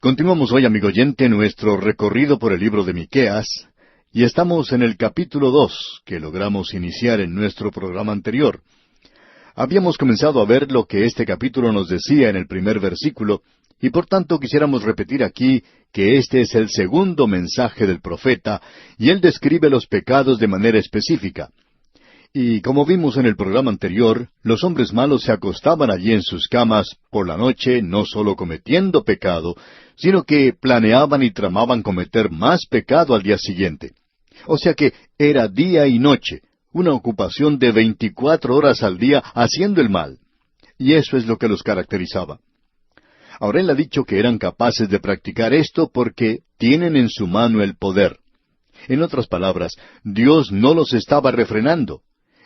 Continuamos hoy, amigo oyente, nuestro recorrido por el libro de Miqueas, y estamos en el capítulo 2, que logramos iniciar en nuestro programa anterior. Habíamos comenzado a ver lo que este capítulo nos decía en el primer versículo, y por tanto quisiéramos repetir aquí que este es el segundo mensaje del profeta, y él describe los pecados de manera específica. Y como vimos en el programa anterior, los hombres malos se acostaban allí en sus camas por la noche, no solo cometiendo pecado, sino que planeaban y tramaban cometer más pecado al día siguiente. O sea que era día y noche, una ocupación de 24 horas al día haciendo el mal. Y eso es lo que los caracterizaba. Ahora él ha dicho que eran capaces de practicar esto porque tienen en su mano el poder. En otras palabras, Dios no los estaba refrenando.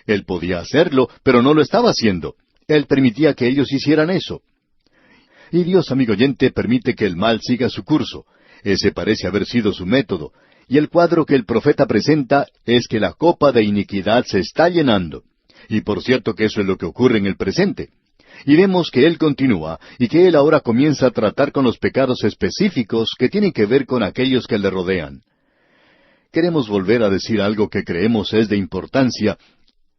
Él podía hacerlo, pero no lo estaba haciendo. Él permitía que ellos hicieran eso. Y Dios, amigo oyente, permite que el mal siga su curso. Ese parece haber sido su método. Y el cuadro que el profeta presenta es que la copa de iniquidad se está llenando. Y por cierto que eso es lo que ocurre en el presente. Y vemos que Él continúa, y que Él ahora comienza a tratar con los pecados específicos que tienen que ver con aquellos que le rodean. Queremos volver a decir algo que creemos es de importancia,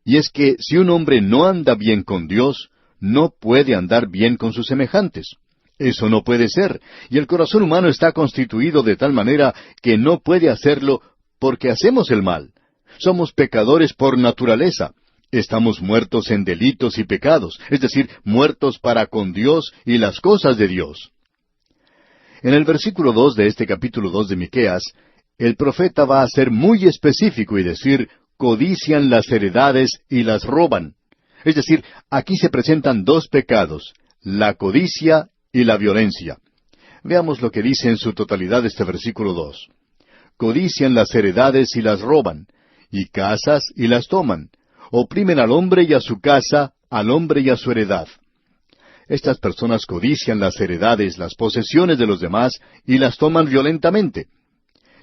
y es que si un hombre no anda bien con Dios, no puede andar bien con sus semejantes. Eso no puede ser, y el corazón humano está constituido de tal manera que no puede hacerlo porque hacemos el mal. Somos pecadores por naturaleza. Estamos muertos en delitos y pecados, es decir, muertos para con Dios y las cosas de Dios. En el versículo 2 de este capítulo 2 de Miqueas, el profeta va a ser muy específico y decir: codician las heredades y las roban. Es decir, aquí se presentan dos pecados, la codicia y la violencia. Veamos lo que dice en su totalidad este versículo 2. Codician las heredades y las roban, y casas y las toman. Oprimen al hombre y a su casa, al hombre y a su heredad. Estas personas codician las heredades, las posesiones de los demás, y las toman violentamente.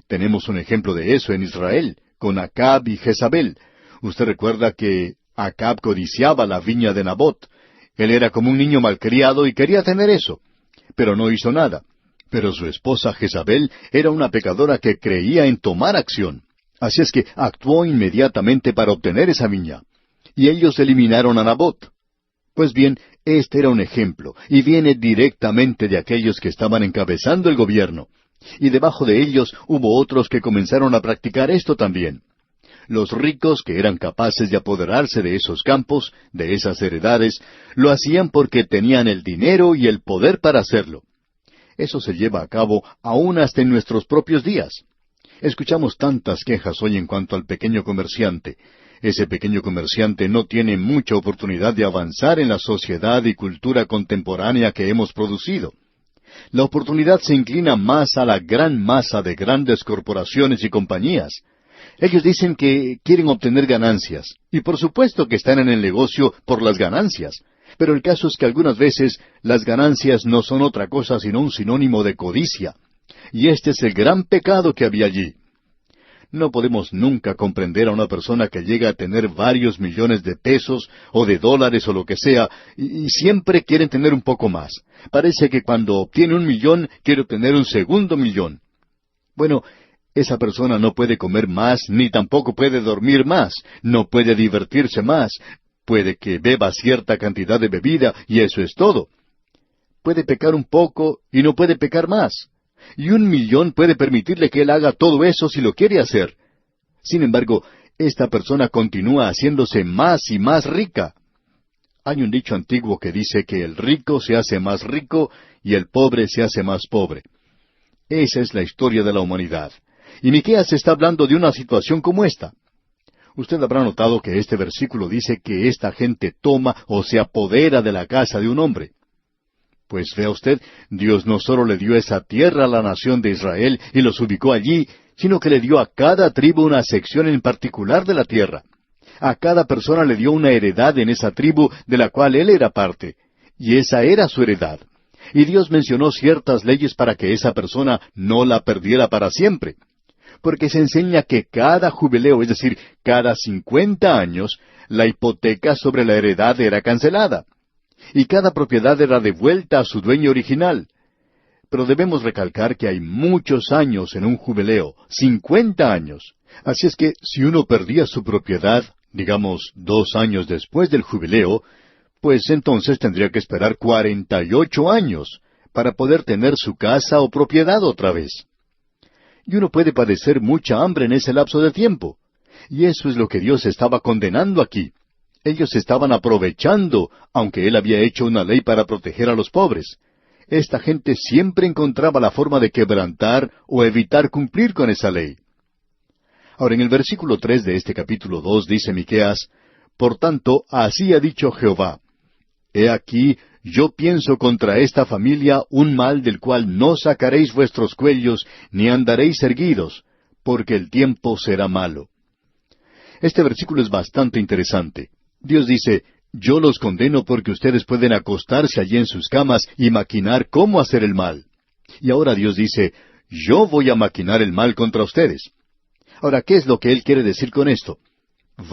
Tenemos un ejemplo de eso en Israel, con Acab y Jezabel. Usted recuerda que Acab codiciaba la viña de Nabot. Él era como un niño malcriado y quería tener eso, pero no hizo nada. Pero su esposa Jezabel era una pecadora que creía en tomar acción. Así es que actuó inmediatamente para obtener esa viña. Y ellos eliminaron a Nabot. Pues bien, este era un ejemplo, y viene directamente de aquellos que estaban encabezando el gobierno. Y debajo de ellos hubo otros que comenzaron a practicar esto también. Los ricos, que eran capaces de apoderarse de esos campos, de esas heredades, lo hacían porque tenían el dinero y el poder para hacerlo. Eso se lleva a cabo aún hasta en nuestros propios días. Escuchamos tantas quejas hoy en cuanto al pequeño comerciante. Ese pequeño comerciante no tiene mucha oportunidad de avanzar en la sociedad y cultura contemporánea que hemos producido. La oportunidad se inclina más a la gran masa de grandes corporaciones y compañías. Ellos dicen que quieren obtener ganancias, y por supuesto que están en el negocio por las ganancias. Pero el caso es que algunas veces las ganancias no son otra cosa sino un sinónimo de codicia. Y este es el gran pecado que había allí. No podemos nunca comprender a una persona que llega a tener varios millones de pesos o de dólares o lo que sea, y siempre quieren tener un poco más. Parece que cuando obtiene 1 millón, quiere obtener un segundo millón. Bueno, esa persona no puede comer más, ni tampoco puede dormir más, no puede divertirse más. Puede que beba cierta cantidad de bebida, y eso es todo. Puede pecar un poco, y no puede pecar más. Y 1 millón puede permitirle que él haga todo eso si lo quiere hacer. Sin embargo, esta persona continúa haciéndose más y más rica. Hay un dicho antiguo que dice que el rico se hace más rico y el pobre se hace más pobre. Esa es la historia de la humanidad. Y Miqueas está hablando de una situación como esta. Usted habrá notado que este versículo dice que esta gente toma o se apodera de la casa de un hombre. Pues vea usted, Dios no solo le dio esa tierra a la nación de Israel y los ubicó allí, sino que le dio a cada tribu una sección en particular de la tierra. A cada persona le dio una heredad en esa tribu de la cual él era parte, y esa era su heredad. Y Dios mencionó ciertas leyes para que esa persona no la perdiera para siempre. Porque se enseña que cada jubileo, es decir, cada 50 años, la hipoteca sobre la heredad era cancelada. Y cada propiedad era devuelta a su dueño original. Pero debemos recalcar que hay muchos años en un jubileo, 50 años. Así es que si uno perdía su propiedad, digamos 2 años después del jubileo, pues entonces tendría que esperar 48 años para poder tener su casa o propiedad otra vez. Y uno puede padecer mucha hambre en ese lapso de tiempo. Y eso es lo que Dios estaba condenando aquí. Ellos estaban aprovechando, aunque Él había hecho una ley para proteger a los pobres. Esta gente siempre encontraba la forma de quebrantar o evitar cumplir con esa ley. Ahora, en el versículo 3 de este capítulo 2 dice Miqueas: Por tanto, así ha dicho Jehová: He aquí, yo pienso contra esta familia un mal del cual no sacaréis vuestros cuellos, ni andaréis erguidos, porque el tiempo será malo. Este versículo es bastante interesante. Dios dice: Yo los condeno porque ustedes pueden acostarse allí en sus camas y maquinar cómo hacer el mal. Y ahora Dios dice: Yo voy a maquinar el mal contra ustedes. Ahora, ¿qué es lo que Él quiere decir con esto?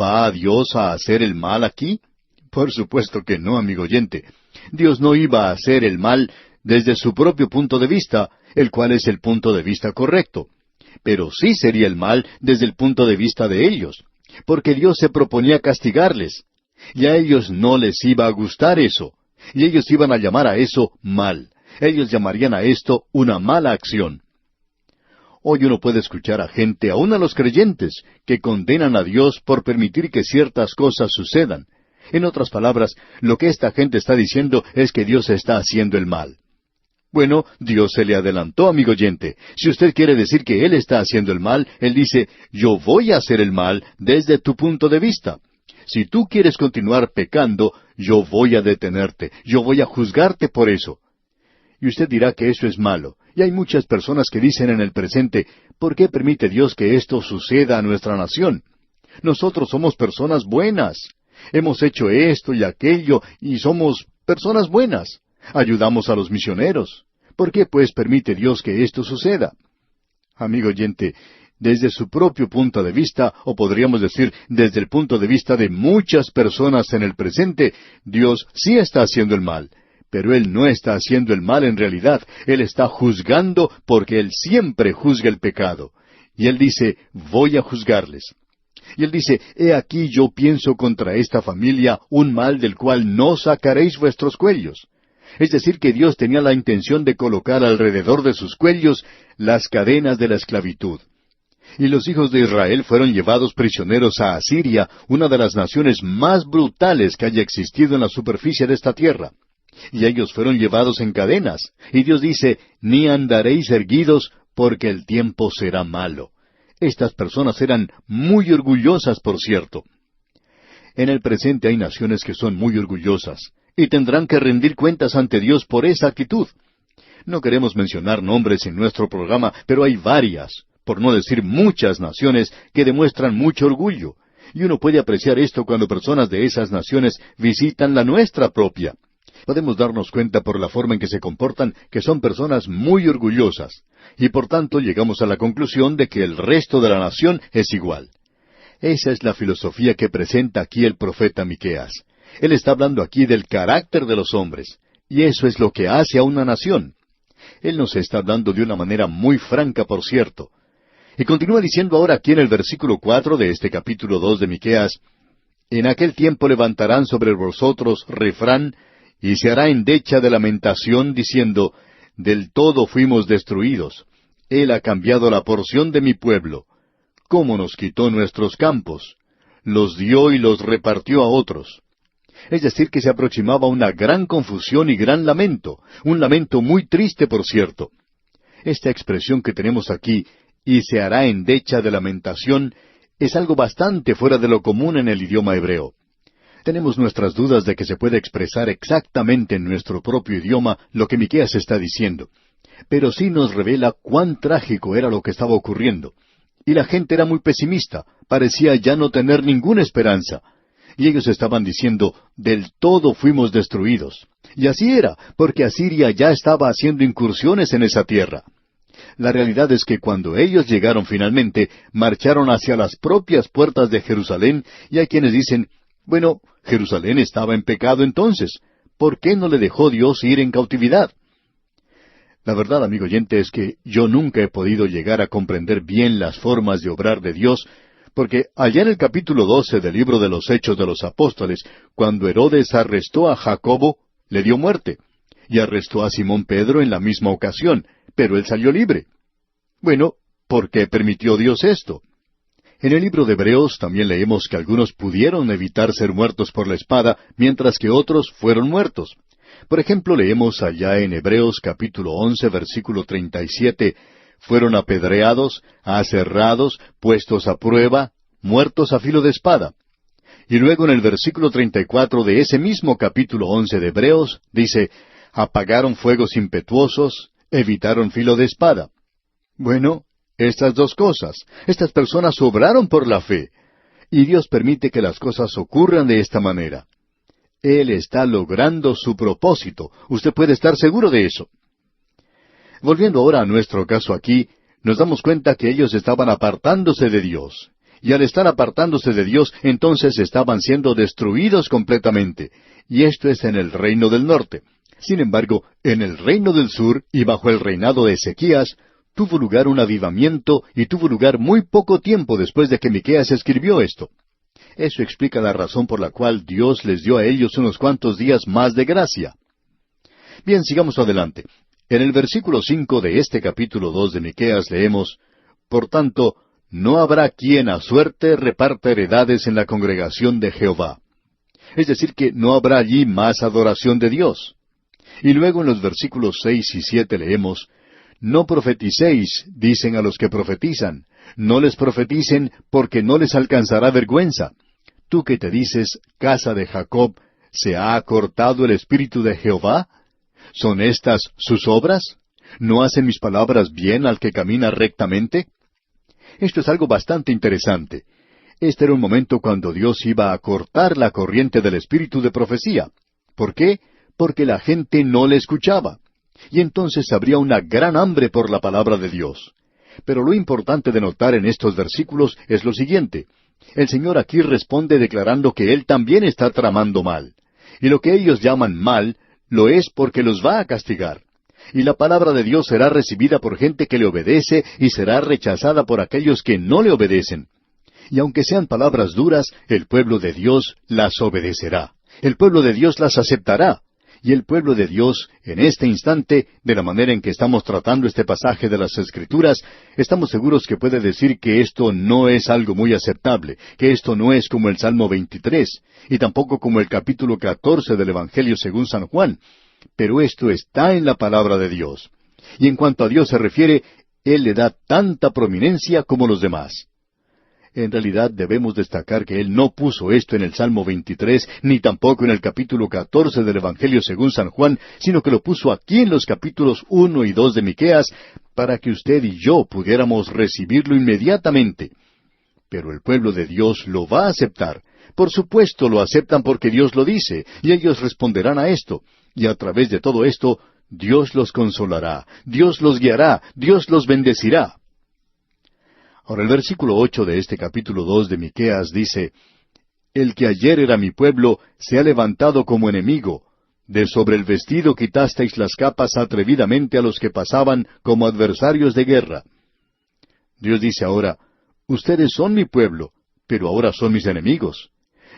¿Va Dios a hacer el mal aquí? Por supuesto que no, amigo oyente. Dios no iba a hacer el mal desde su propio punto de vista, el cual es el punto de vista correcto. Pero sí sería el mal desde el punto de vista de ellos, porque Dios se proponía castigarles. Y a ellos no les iba a gustar eso. Y ellos iban a llamar a eso mal. Ellos llamarían a esto una mala acción. Hoy uno puede escuchar a gente, aun a los creyentes, que condenan a Dios por permitir que ciertas cosas sucedan. En otras palabras, lo que esta gente está diciendo es que Dios está haciendo el mal. Bueno, Dios se le adelantó, amigo oyente. Si usted quiere decir que Él está haciendo el mal, Él dice: Yo voy a hacer el mal desde tu punto de vista. Si tú quieres continuar pecando, yo voy a detenerte, yo voy a juzgarte por eso. Y usted dirá que eso es malo. Y hay muchas personas que dicen en el presente: ¿por qué permite Dios que esto suceda a nuestra nación? Nosotros somos personas buenas. Hemos hecho esto y aquello y somos personas buenas. Ayudamos a los misioneros. ¿Por qué pues permite Dios que esto suceda? Amigo oyente, desde su propio punto de vista, o podríamos decir desde el punto de vista de muchas personas en el presente, Dios sí está haciendo el mal. Pero Él no está haciendo el mal en realidad. Él está juzgando porque Él siempre juzga el pecado. Y Él dice: voy a juzgarles. Y Él dice: He aquí yo pienso contra esta familia un mal del cual no sacaréis vuestros cuellos. Es decir, que Dios tenía la intención de colocar alrededor de sus cuellos las cadenas de la esclavitud. Y los hijos de Israel fueron llevados prisioneros a Asiria, una de las naciones más brutales que haya existido en la superficie de esta tierra. Y ellos fueron llevados en cadenas. Y Dios dice: Ni andaréis erguidos, porque el tiempo será malo. Estas personas eran muy orgullosas, por cierto. En el presente hay naciones que son muy orgullosas, y tendrán que rendir cuentas ante Dios por esa actitud. No queremos mencionar nombres en nuestro programa, pero hay varias, por no decir muchas naciones, que demuestran mucho orgullo. Y uno puede apreciar esto cuando personas de esas naciones visitan la nuestra propia. Podemos darnos cuenta por la forma en que se comportan que son personas muy orgullosas. Y por tanto llegamos a la conclusión de que el resto de la nación es igual. Esa es la filosofía que presenta aquí el profeta Miqueas. Él está hablando aquí del carácter de los hombres. Y eso es lo que hace a una nación. Él nos está hablando de una manera muy franca, por cierto. Y continúa diciendo ahora aquí en el versículo 4 de este capítulo 2 de Miqueas: En aquel tiempo levantarán sobre vosotros refrán, y se hará endecha de lamentación, diciendo: Del todo fuimos destruidos. Él ha cambiado la porción de mi pueblo. ¿Cómo nos quitó nuestros campos? Los dio y los repartió a otros. Es decir, que se aproximaba una gran confusión y gran lamento, un lamento muy triste, por cierto. Esta expresión que tenemos aquí, y se hará endecha de lamentación, es algo bastante fuera de lo común en el idioma hebreo. Tenemos nuestras dudas de que se pueda expresar exactamente en nuestro propio idioma lo que Miqueas está diciendo. Pero sí nos revela cuán trágico era lo que estaba ocurriendo. Y la gente era muy pesimista, parecía ya no tener ninguna esperanza. Y ellos estaban diciendo: del todo fuimos destruidos. Y así era, porque Asiria ya estaba haciendo incursiones en esa tierra. La realidad es que cuando ellos llegaron finalmente, marcharon hacia las propias puertas de Jerusalén, y hay quienes dicen: bueno, Jerusalén estaba en pecado entonces. ¿Por qué no le dejó Dios ir en cautividad? La verdad, amigo oyente, es que yo nunca he podido llegar a comprender bien las formas de obrar de Dios, porque allá en el capítulo 12 del libro de los Hechos de los Apóstoles, cuando Herodes arrestó a Jacobo, le dio muerte, y arrestó a Simón Pedro en la misma ocasión, pero él salió libre. Bueno, ¿por qué permitió Dios esto? En el libro de Hebreos también leemos que algunos pudieron evitar ser muertos por la espada, mientras que otros fueron muertos. Por ejemplo, leemos allá en Hebreos capítulo 11, versículo 37, fueron apedreados, aserrados, puestos a prueba, muertos a filo de espada. Y luego en el versículo 34 de ese mismo capítulo 11 de Hebreos, dice, apagaron fuegos impetuosos, evitaron filo de espada. Bueno, estas dos cosas, estas personas obraron por la fe, y Dios permite que las cosas ocurran de esta manera. Él está logrando su propósito, usted puede estar seguro de eso. Volviendo ahora a nuestro caso aquí, nos damos cuenta que ellos estaban apartándose de Dios. Y al estar apartándose de Dios, entonces estaban siendo destruidos completamente. Y esto es en el reino del norte. Sin embargo, en el reino del sur y bajo el reinado de Ezequías, tuvo lugar un avivamiento y tuvo lugar muy poco tiempo después de que Miqueas escribió esto. Eso explica la razón por la cual Dios les dio a ellos unos cuantos días más de gracia. Bien, sigamos adelante. En el versículo 5 de este capítulo 2 de Miqueas leemos, por tanto, no habrá quien a suerte reparta heredades en la congregación de Jehová. Es decir, que no habrá allí más adoración de Dios. Y luego en los versículos 6 y 7 leemos, no profeticéis, dicen a los que profetizan, no les profeticen porque no les alcanzará vergüenza. Tú que te dices, casa de Jacob, ¿se ha acortado el espíritu de Jehová? ¿Son estas sus obras? ¿No hacen mis palabras bien al que camina rectamente? Esto es algo bastante interesante. Este era un momento cuando Dios iba a cortar la corriente del espíritu de profecía. ¿Por qué? Porque la gente no le escuchaba. Y entonces habría una gran hambre por la palabra de Dios. Pero lo importante de notar en estos versículos es lo siguiente. El Señor aquí responde declarando que Él también está tramando mal. Y lo que ellos llaman mal, lo es porque los va a castigar. Y la palabra de Dios será recibida por gente que le obedece y será rechazada por aquellos que no le obedecen. Y aunque sean palabras duras, el pueblo de Dios las obedecerá. El pueblo de Dios las aceptará. Y el pueblo de Dios, en este instante, de la manera en que estamos tratando este pasaje de las Escrituras, estamos seguros que puede decir que esto no es algo muy aceptable, que esto no es como el Salmo 23, y tampoco como el capítulo 14 del Evangelio según San Juan, pero esto está en la palabra de Dios. Y en cuanto a Dios se refiere, Él le da tanta prominencia como los demás. En realidad debemos destacar que Él no puso esto en el Salmo 23, ni tampoco en el capítulo 14 del Evangelio según San Juan, sino que lo puso aquí en los capítulos 1 y 2 de Miqueas, para que usted y yo pudiéramos recibirlo inmediatamente. Pero el pueblo de Dios lo va a aceptar. Por supuesto lo aceptan porque Dios lo dice, y ellos responderán a esto. Y a través de todo esto, Dios los consolará, Dios los guiará, Dios los bendecirá. Ahora el versículo 8 de este capítulo 2 de Miqueas dice, el que ayer era mi pueblo se ha levantado como enemigo. De sobre el vestido quitasteis las capas atrevidamente a los que pasaban como adversarios de guerra. Dios dice ahora, ustedes son mi pueblo, pero ahora son mis enemigos.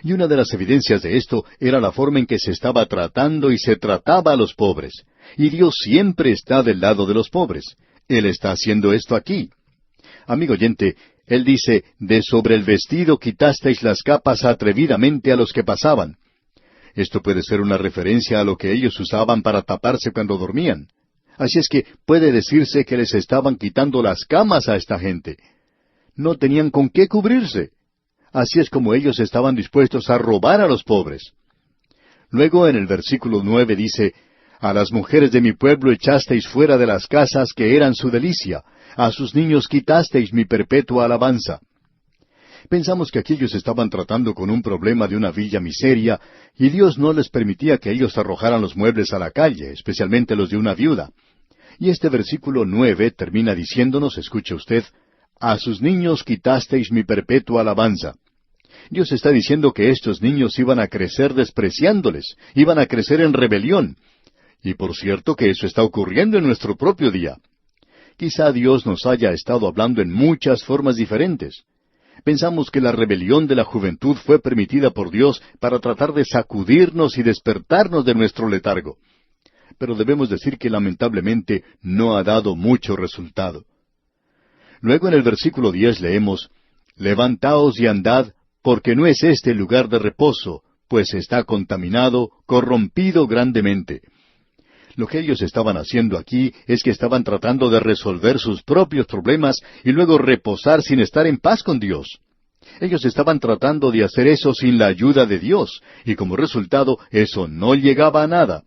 Y una de las evidencias de esto era la forma en que se estaba tratando y se trataba a los pobres. Y Dios siempre está del lado de los pobres. Él está haciendo esto aquí. Amigo oyente, Él dice, de sobre el vestido quitasteis las capas atrevidamente a los que pasaban. Esto puede ser una referencia a lo que ellos usaban para taparse cuando dormían. Así es que puede decirse que les estaban quitando las camas a esta gente. No tenían con qué cubrirse. Así es como ellos estaban dispuestos a robar a los pobres. Luego en el versículo 9 dice, a las mujeres de mi pueblo echasteis fuera de las casas que eran su delicia. A sus niños quitasteis mi perpetua alabanza. Pensamos que aquí ellos estaban tratando con un problema de una villa miseria, y Dios no les permitía que ellos arrojaran los muebles a la calle, especialmente los de una viuda. Y este versículo 9 termina diciéndonos, escuche usted, a sus niños quitasteis mi perpetua alabanza. Dios está diciendo que estos niños iban a crecer despreciándoles, iban a crecer en rebelión. Y por cierto que eso está ocurriendo en nuestro propio día. Quizá Dios nos haya estado hablando en muchas formas diferentes. Pensamos que la rebelión de la juventud fue permitida por Dios para tratar de sacudirnos y despertarnos de nuestro letargo. Pero debemos decir que lamentablemente no ha dado mucho resultado. Luego en el versículo 10 leemos, «Levantaos y andad, porque no es este el lugar de reposo, pues está contaminado, corrompido grandemente». Lo que ellos estaban haciendo aquí es que estaban tratando de resolver sus propios problemas y luego reposar sin estar en paz con Dios. Ellos estaban tratando de hacer eso sin la ayuda de Dios, y como resultado eso no llegaba a nada.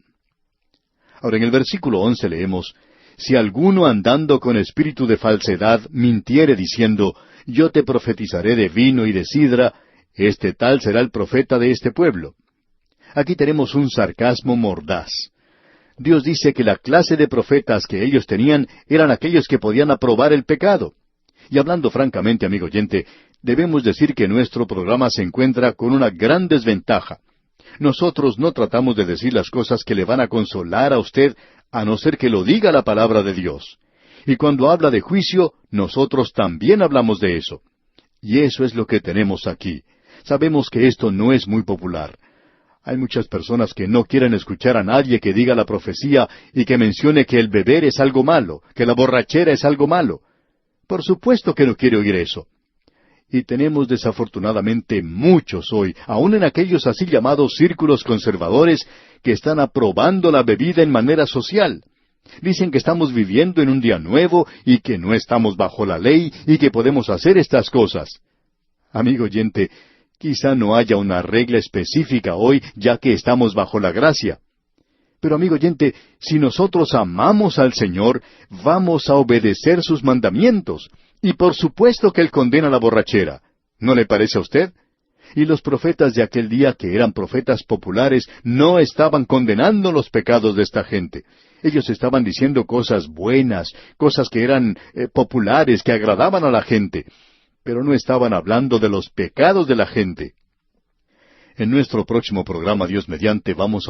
Ahora en el versículo 11 leemos, «Si alguno andando con espíritu de falsedad mintiere diciendo, yo te profetizaré de vino y de sidra, este tal será el profeta de este pueblo». Aquí tenemos un sarcasmo mordaz. Dios dice que la clase de profetas que ellos tenían eran aquellos que podían aprobar el pecado. Y hablando francamente, amigo oyente, debemos decir que nuestro programa se encuentra con una gran desventaja. Nosotros no tratamos de decir las cosas que le van a consolar a usted, a no ser que lo diga la palabra de Dios. Y cuando habla de juicio, nosotros también hablamos de eso. Y eso es lo que tenemos aquí. Sabemos que esto no es muy popular. Hay muchas personas que no quieren escuchar a nadie que diga la profecía y que mencione que el beber es algo malo, que la borrachera es algo malo. Por supuesto que no quiere oír eso. Y tenemos desafortunadamente muchos hoy, aun en aquellos así llamados círculos conservadores, que están aprobando la bebida en manera social. Dicen que estamos viviendo en un día nuevo y que no estamos bajo la ley y que podemos hacer estas cosas. Amigo oyente, quizá no haya una regla específica hoy, ya que estamos bajo la gracia. Pero amigo oyente, si nosotros amamos al Señor, vamos a obedecer sus mandamientos. Y por supuesto que Él condena la borrachera. ¿No le parece a usted? Y los profetas de aquel día, que eran profetas populares, no estaban condenando los pecados de esta gente. Ellos estaban diciendo cosas buenas, cosas que eran populares, que agradaban a la gente. Pero no estaban hablando de los pecados de la gente. En nuestro próximo programa, Dios mediante, vamos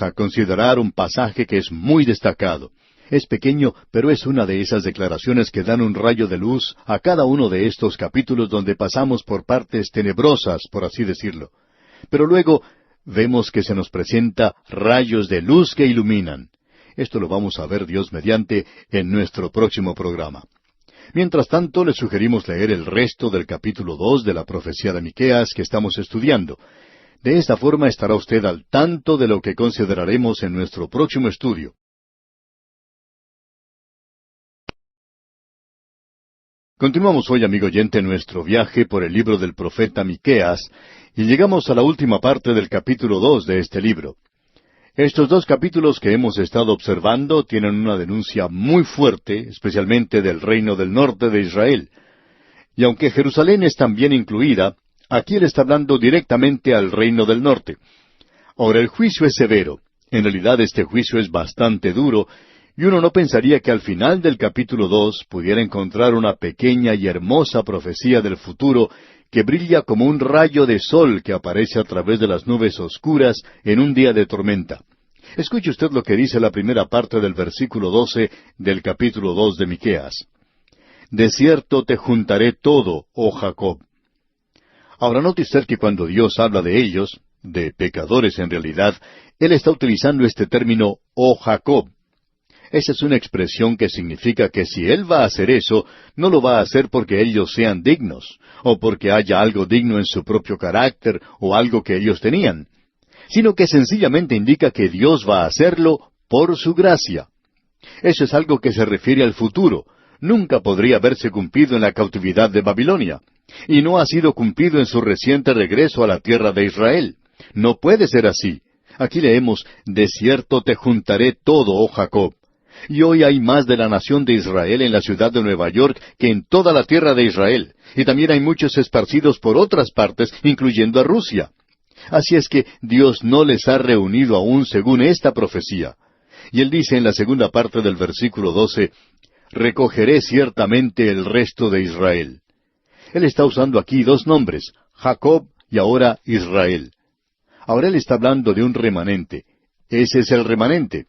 a considerar un pasaje que es muy destacado. Es pequeño, pero es una de esas declaraciones que dan un rayo de luz a cada uno de estos capítulos donde pasamos por partes tenebrosas, por así decirlo. Pero luego vemos que se nos presenta rayos de luz que iluminan. Esto lo vamos a ver, Dios mediante, en nuestro próximo programa. Mientras tanto, le sugerimos leer el resto del capítulo 2 de la profecía de Miqueas que estamos estudiando. De esta forma estará usted al tanto de lo que consideraremos en nuestro próximo estudio. Continuamos hoy, amigo oyente, nuestro viaje por el libro del profeta Miqueas, y llegamos a la última parte del capítulo 2 de este libro. Estos dos capítulos que hemos estado observando tienen una denuncia muy fuerte, especialmente del reino del norte de Israel. Y aunque Jerusalén es también incluida, aquí él está hablando directamente al reino del norte. Ahora, el juicio es severo. En realidad este juicio es bastante duro, y uno no pensaría que al final del capítulo 2 pudiera encontrar una pequeña y hermosa profecía del futuro que brilla como un rayo de sol que aparece a través de las nubes oscuras en un día de tormenta. Escuche usted lo que dice la primera parte del versículo 12 del capítulo 2 de Miqueas. De cierto te juntaré todo, oh Jacob. Ahora note usted que cuando Dios habla de ellos, de pecadores en realidad, Él está utilizando este término, oh Jacob. Esa es una expresión que significa que si Él va a hacer eso, no lo va a hacer porque ellos sean dignos, o porque haya algo digno en su propio carácter, o algo que ellos tenían, sino que sencillamente indica que Dios va a hacerlo por su gracia. Eso es algo que se refiere al futuro. Nunca podría haberse cumplido en la cautividad de Babilonia, y no ha sido cumplido en su reciente regreso a la tierra de Israel. No puede ser así. Aquí leemos, de cierto te juntaré todo, oh Jacob. Y hoy hay más de la nación de Israel en la ciudad de Nueva York que en toda la tierra de Israel. Y también hay muchos esparcidos por otras partes, incluyendo a Rusia. Así es que Dios no les ha reunido aún según esta profecía. Y Él dice en la segunda parte del versículo 12, recogeré ciertamente el resto de Israel. Él está usando aquí dos nombres, Jacob y ahora Israel. Ahora Él está hablando de un remanente. Ese es el remanente.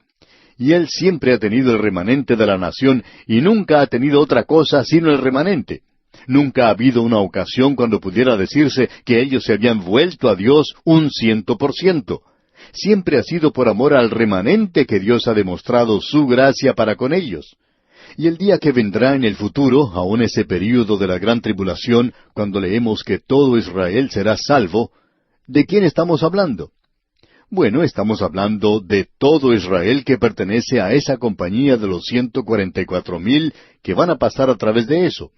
Y Él siempre ha tenido el remanente de la nación y nunca ha tenido otra cosa sino el remanente. Nunca ha habido una ocasión cuando pudiera decirse que ellos se habían vuelto a Dios 100%. Siempre ha sido por amor al remanente que Dios ha demostrado su gracia para con ellos. Y el día que vendrá en el futuro, aun ese período de la gran tribulación, cuando leemos que todo Israel será salvo, ¿de quién estamos hablando? Bueno, estamos hablando de todo Israel que pertenece a esa compañía de los 144,000 que van a pasar a través de eso.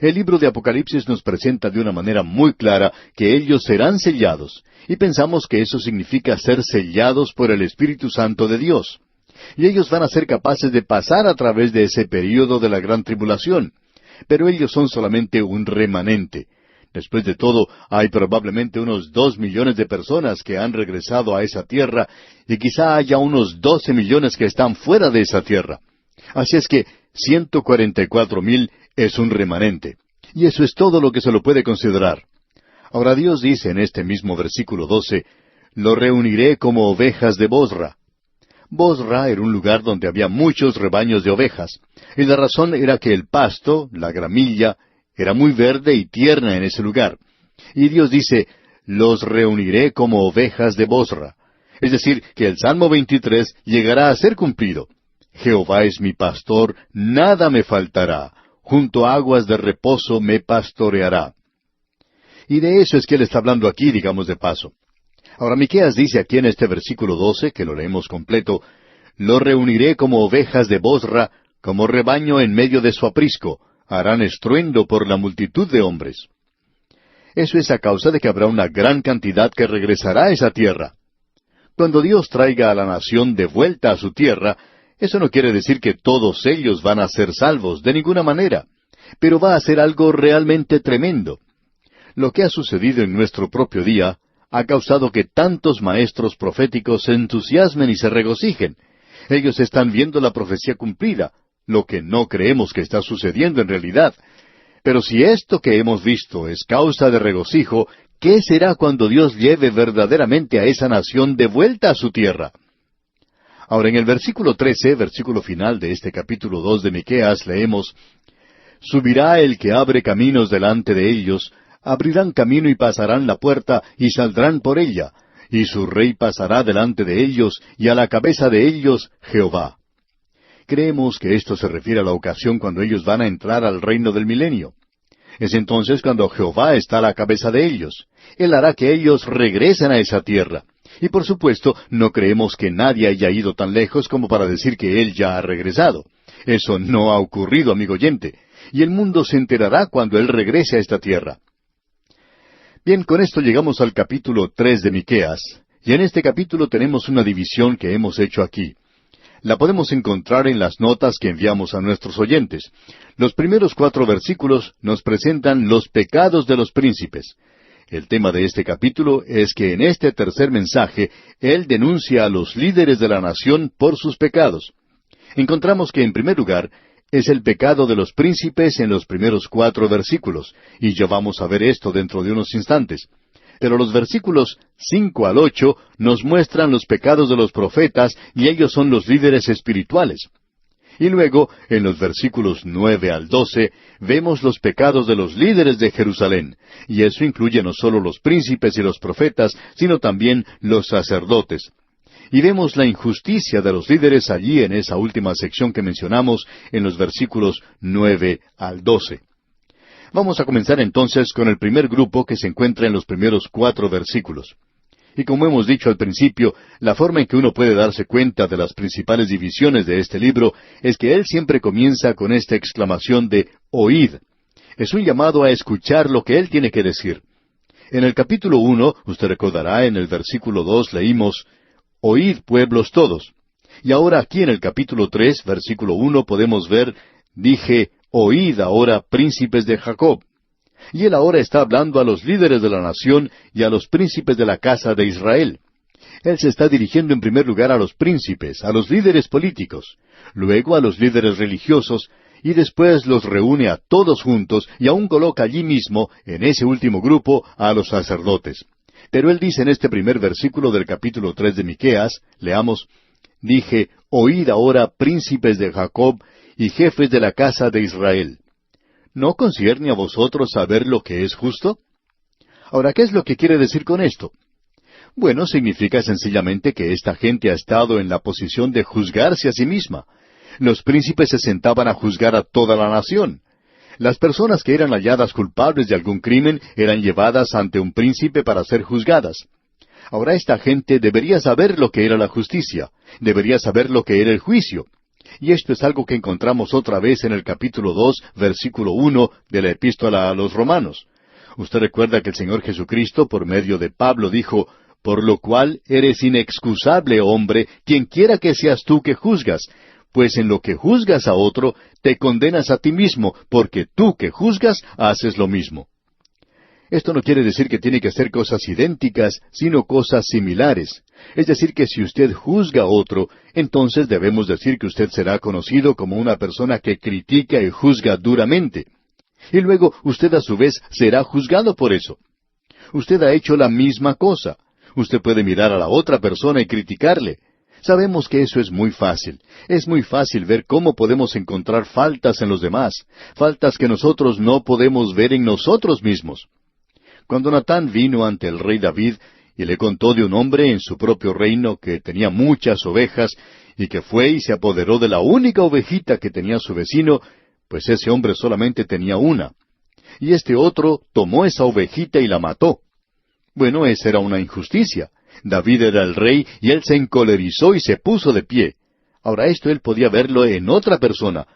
El libro de Apocalipsis nos presenta de una manera muy clara que ellos serán sellados, y pensamos que eso significa ser sellados por el Espíritu Santo de Dios. Y ellos van a ser capaces de pasar a través de ese período de la gran tribulación. Pero ellos son solamente un remanente. Después de todo, hay probablemente unos 2 millones de personas que han regresado a esa tierra, y quizá haya unos 12 millones que están fuera de esa tierra. Así es que 144,000 es un remanente. Y eso es todo lo que se lo puede considerar. Ahora Dios dice en este mismo versículo 12, «Lo reuniré como ovejas de Bosra». Bosra era un lugar donde había muchos rebaños de ovejas, y la razón era que el pasto, la gramilla, era muy verde y tierna en ese lugar. Y Dios dice, «Los reuniré como ovejas de Bosra». Es decir, que el Salmo 23 llegará a ser cumplido. «Jehová es mi pastor, nada me faltará. Junto a aguas de reposo me pastoreará». Y de eso es que Él está hablando aquí, digamos de paso. Ahora, Miqueas dice aquí en este versículo 12, que lo leemos completo, «Lo reuniré como ovejas de Bosra, como rebaño en medio de su aprisco. Harán estruendo por la multitud de hombres». Eso es a causa de que habrá una gran cantidad que regresará a esa tierra. Cuando Dios traiga a la nación de vuelta a su tierra, eso no quiere decir que todos ellos van a ser salvos, de ninguna manera. Pero va a ser algo realmente tremendo. Lo que ha sucedido en nuestro propio día ha causado que tantos maestros proféticos se entusiasmen y se regocijen. Ellos están viendo la profecía cumplida, lo que no creemos que está sucediendo en realidad. Pero si esto que hemos visto es causa de regocijo, ¿qué será cuando Dios lleve verdaderamente a esa nación de vuelta a su tierra? Ahora, en el versículo 13, versículo final de este capítulo 2 de Miqueas, leemos, «Subirá el que abre caminos delante de ellos, abrirán camino y pasarán la puerta, y saldrán por ella, y su rey pasará delante de ellos, y a la cabeza de ellos Jehová». Creemos que esto se refiere a la ocasión cuando ellos van a entrar al reino del milenio. Es entonces cuando Jehová está a la cabeza de ellos. Él hará que ellos regresen a esa tierra. Y por supuesto, no creemos que nadie haya ido tan lejos como para decir que Él ya ha regresado. Eso no ha ocurrido, amigo oyente. Y el mundo se enterará cuando Él regrese a esta tierra. Bien, con esto llegamos al capítulo 3 de Miqueas. Y en este capítulo tenemos una división que hemos hecho aquí. La podemos encontrar en las notas que enviamos a nuestros oyentes. Los primeros 4 versículos nos presentan los pecados de los príncipes. El tema de este capítulo es que en este tercer mensaje, Él denuncia a los líderes de la nación por sus pecados. Encontramos que, en primer lugar, es el pecado de los príncipes en los primeros 4 versículos, y ya vamos a ver esto dentro de unos instantes. Pero los versículos 5 al 8 nos muestran los pecados de los profetas, y ellos son los líderes espirituales. Y luego, en los versículos 9 al 12, vemos los pecados de los líderes de Jerusalén, y eso incluye no solo los príncipes y los profetas, sino también los sacerdotes. Y vemos la injusticia de los líderes allí en esa última sección que mencionamos, en los versículos 9 al 12. Vamos a comenzar entonces con el primer grupo que se encuentra en los primeros 4 versículos. Y como hemos dicho al principio, la forma en que uno puede darse cuenta de las principales divisiones de este libro es que él siempre comienza con esta exclamación de «Oíd». Es un llamado a escuchar lo que él tiene que decir. En el capítulo 1, usted recordará, en el versículo 2 leímos «Oíd, pueblos todos». Y ahora aquí en el capítulo 3, versículo 1, podemos ver «Dije, oíd ahora, príncipes de Jacob». Y él ahora está hablando a los líderes de la nación y a los príncipes de la casa de Israel. Él se está dirigiendo en primer lugar a los príncipes, a los líderes políticos, luego a los líderes religiosos, y después los reúne a todos juntos y aún coloca allí mismo, en ese último grupo, a los sacerdotes. Pero él dice en este primer versículo del capítulo 3 de Miqueas, leamos, dije, oíd ahora, príncipes de Jacob y jefes de la casa de Israel. ¿No concierne a vosotros saber lo que es justo? Ahora, ¿qué es lo que quiere decir con esto? Bueno, significa sencillamente que esta gente ha estado en la posición de juzgarse a sí misma. Los príncipes se sentaban a juzgar a toda la nación. Las personas que eran halladas culpables de algún crimen eran llevadas ante un príncipe para ser juzgadas. Ahora esta gente debería saber lo que era la justicia, debería saber lo que era el juicio. Y esto es algo que encontramos otra vez en el capítulo 2, versículo 1 de la epístola a los Romanos. Usted recuerda que el Señor Jesucristo, por medio de Pablo, dijo, por lo cual eres inexcusable, hombre, quienquiera que seas tú que juzgas, pues en lo que juzgas a otro, te condenas a ti mismo, porque tú que juzgas haces lo mismo. Esto no quiere decir que tiene que hacer cosas idénticas, sino cosas similares. Es decir, que si usted juzga a otro, entonces debemos decir que usted será conocido como una persona que critica y juzga duramente. Y luego usted a su vez será juzgado por eso. Usted ha hecho la misma cosa. Usted puede mirar a la otra persona y criticarle. Sabemos que eso es muy fácil. Es muy fácil ver cómo podemos encontrar faltas en los demás, faltas que nosotros no podemos ver en nosotros mismos. Cuando Natán vino ante el rey David y le contó de un hombre en su propio reino que tenía muchas ovejas y que fue y se apoderó de la única ovejita que tenía su vecino, pues ese hombre solamente tenía una. Y este otro tomó esa ovejita y la mató. Bueno, esa era una injusticia. David era el rey y él se encolerizó y se puso de pie. Ahora esto él podía verlo en otra persona,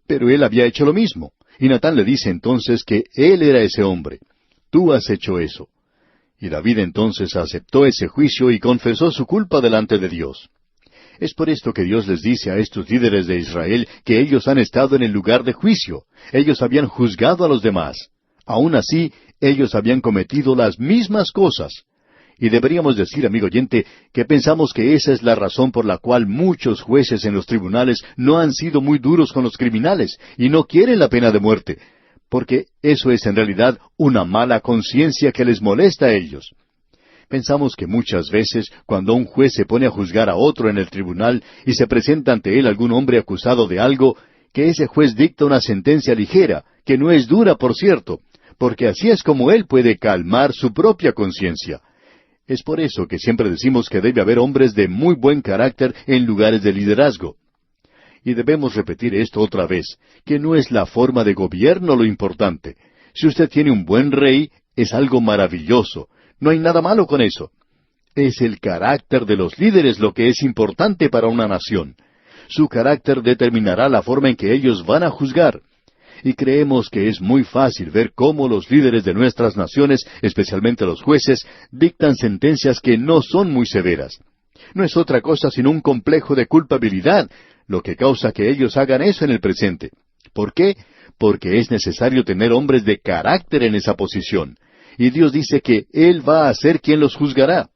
pero él había hecho lo mismo. Y Natán le dice entonces que él era ese hombre. Tú has hecho eso. Y David entonces aceptó ese juicio y confesó su culpa delante de Dios. Es por esto que Dios les dice a estos líderes de Israel que ellos han estado en el lugar de juicio. Ellos habían juzgado a los demás. Aún así, ellos habían cometido las mismas cosas. Y deberíamos decir, amigo oyente, que pensamos que esa es la razón por la cual muchos jueces en los tribunales no han sido muy duros con los criminales y no quieren la pena de muerte, porque eso es en realidad una mala conciencia que les molesta a ellos. Pensamos que muchas veces, cuando un juez se pone a juzgar a otro en el tribunal y se presenta ante él algún hombre acusado de algo, que ese juez dicta una sentencia ligera, que no es dura, por cierto, porque así es como él puede calmar su propia conciencia. Es por eso que siempre decimos que debe haber hombres de muy buen carácter en lugares de liderazgo. Y debemos repetir esto otra vez, que no es la forma de gobierno lo importante. Si usted tiene un buen rey, es algo maravilloso. No hay nada malo con eso. Es el carácter de los líderes lo que es importante para una nación. Su carácter determinará la forma en que ellos van a juzgar. Y creemos que es muy fácil ver cómo los líderes de nuestras naciones, especialmente los jueces, dictan sentencias que no son muy severas. No es otra cosa sino un complejo de culpabilidad, lo que causa que ellos hagan eso en el presente. ¿Por qué? Porque es necesario tener hombres de carácter en esa posición. Y Dios dice que Él va a ser quien los juzgará.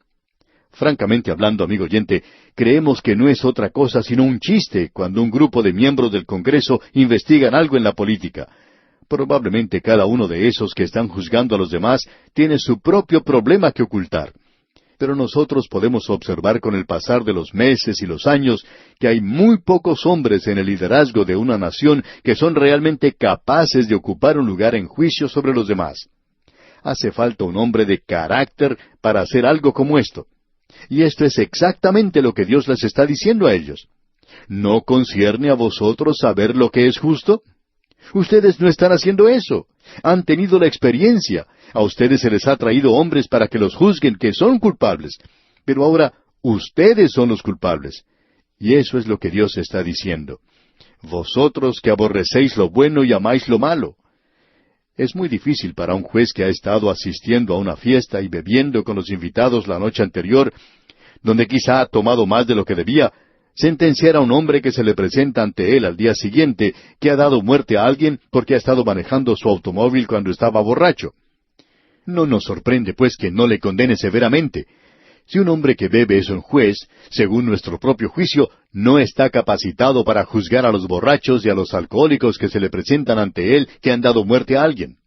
Francamente hablando, amigo oyente, creemos que no es otra cosa sino un chiste cuando un grupo de miembros del Congreso investigan algo en la política. Probablemente cada uno de esos que están juzgando a los demás tiene su propio problema que ocultar. Pero nosotros podemos observar con el pasar de los meses y los años que hay muy pocos hombres en el liderazgo de una nación que son realmente capaces de ocupar un lugar en juicio sobre los demás. Hace falta un hombre de carácter para hacer algo como esto. Y esto es exactamente lo que Dios les está diciendo a ellos. ¿No concierne a vosotros saber lo que es justo? Ustedes no están haciendo eso. Han tenido la experiencia. A ustedes se les ha traído hombres para que los juzguen que son culpables. Pero ahora ustedes son los culpables. Y eso es lo que Dios está diciendo. Vosotros que aborrecéis lo bueno y amáis lo malo. Es muy difícil para un juez que ha estado asistiendo a una fiesta y bebiendo con los invitados la noche anterior, donde quizá ha tomado más de lo que debía, sentenciar a un hombre que se le presenta ante él al día siguiente que ha dado muerte a alguien porque ha estado manejando su automóvil cuando estaba borracho. No nos sorprende, pues, que no le condene severamente. Si un hombre que bebe es un juez, según nuestro propio juicio, no está capacitado para juzgar a los borrachos y a los alcohólicos que se le presentan ante él que han dado muerte a alguien.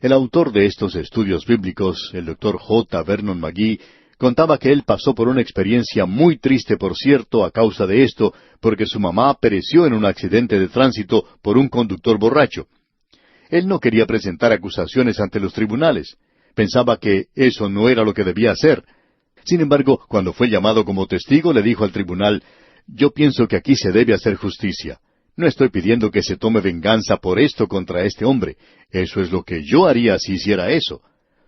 El autor de estos estudios bíblicos, el Dr. J. Vernon McGee, contaba que él pasó por una experiencia muy triste, por cierto, a causa de esto, porque su mamá pereció en un accidente de tránsito por un conductor borracho. Él no quería presentar acusaciones ante los tribunales. Pensaba que eso no era lo que debía hacer. Sin embargo, cuando fue llamado como testigo, le dijo al tribunal, «Yo pienso que aquí se debe hacer justicia. No estoy pidiendo que se tome venganza por esto contra este hombre. Eso es lo que yo haría si hiciera eso.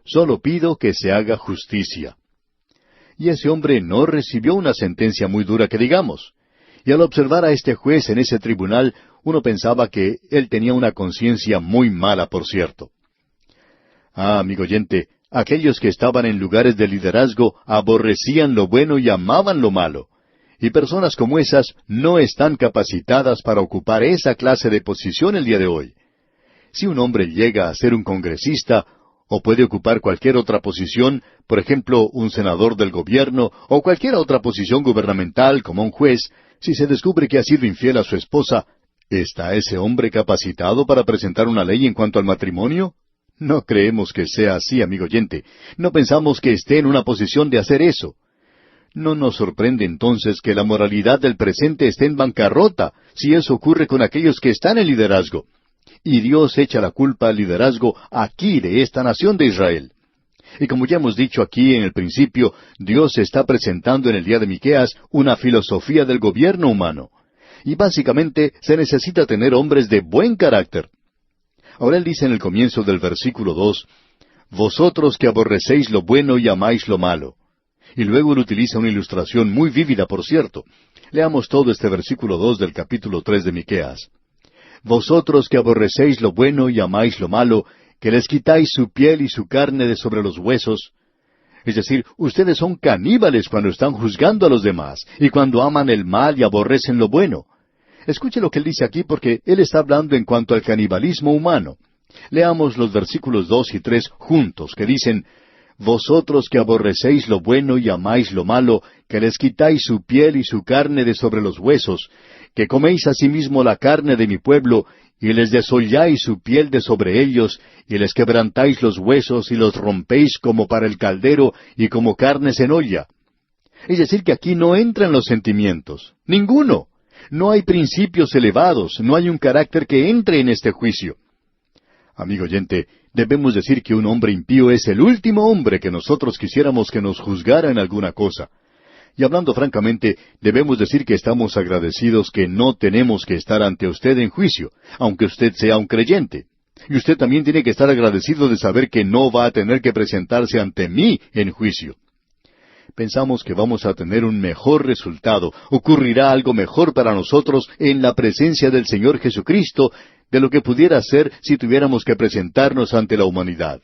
Solo pido que se haga justicia». Y ese hombre no recibió una sentencia muy dura que digamos. Y al observar a este juez en ese tribunal, uno pensaba que él tenía una conciencia muy mala, por cierto. Ah, amigo oyente, aquellos que estaban en lugares de liderazgo aborrecían lo bueno y amaban lo malo. Y personas como esas no están capacitadas para ocupar esa clase de posición el día de hoy. Si un hombre llega a ser un congresista, o puede ocupar cualquier otra posición, por ejemplo, un senador del gobierno, o cualquier otra posición gubernamental como un juez, si se descubre que ha sido infiel a su esposa, ¿está ese hombre capacitado para presentar una ley en cuanto al matrimonio? No creemos que sea así, amigo oyente. No pensamos que esté en una posición de hacer eso. No nos sorprende entonces que la moralidad del presente esté en bancarrota, si eso ocurre con aquellos que están en liderazgo. Y Dios echa la culpa al liderazgo aquí de esta nación de Israel. Y como ya hemos dicho aquí en el principio, Dios está presentando en el día de Miqueas una filosofía del gobierno humano. Y básicamente se necesita tener hombres de buen carácter. Ahora él dice en el comienzo del versículo 2, «Vosotros que aborrecéis lo bueno y amáis lo malo». Y luego él utiliza una ilustración muy vívida, por cierto. Leamos todo este versículo 2 del capítulo 3 de Miqueas. «Vosotros que aborrecéis lo bueno y amáis lo malo, que les quitáis su piel y su carne de sobre los huesos». Es decir, ustedes son caníbales cuando están juzgando a los demás, y cuando aman el mal y aborrecen lo bueno. Escuche lo que él dice aquí porque él está hablando en cuanto al canibalismo humano. Leamos los versículos 2 y 3 juntos, que dicen, «Vosotros que aborrecéis lo bueno y amáis lo malo, que les quitáis su piel y su carne de sobre los huesos, que coméis asimismo la carne de mi pueblo, y les desolláis su piel de sobre ellos, y les quebrantáis los huesos y los rompéis como para el caldero y como carnes en olla». Es decir, que aquí no entran los sentimientos, ninguno. No hay principios elevados, no hay un carácter que entre en este juicio. Amigo oyente, debemos decir que un hombre impío es el último hombre que nosotros quisiéramos que nos juzgara en alguna cosa. Y hablando francamente, debemos decir que estamos agradecidos que no tenemos que estar ante usted en juicio, aunque usted sea un creyente. Y usted también tiene que estar agradecido de saber que no va a tener que presentarse ante mí en juicio. Pensamos que vamos a tener un mejor resultado, ocurrirá algo mejor para nosotros en la presencia del Señor Jesucristo de lo que pudiera ser si tuviéramos que presentarnos ante la humanidad.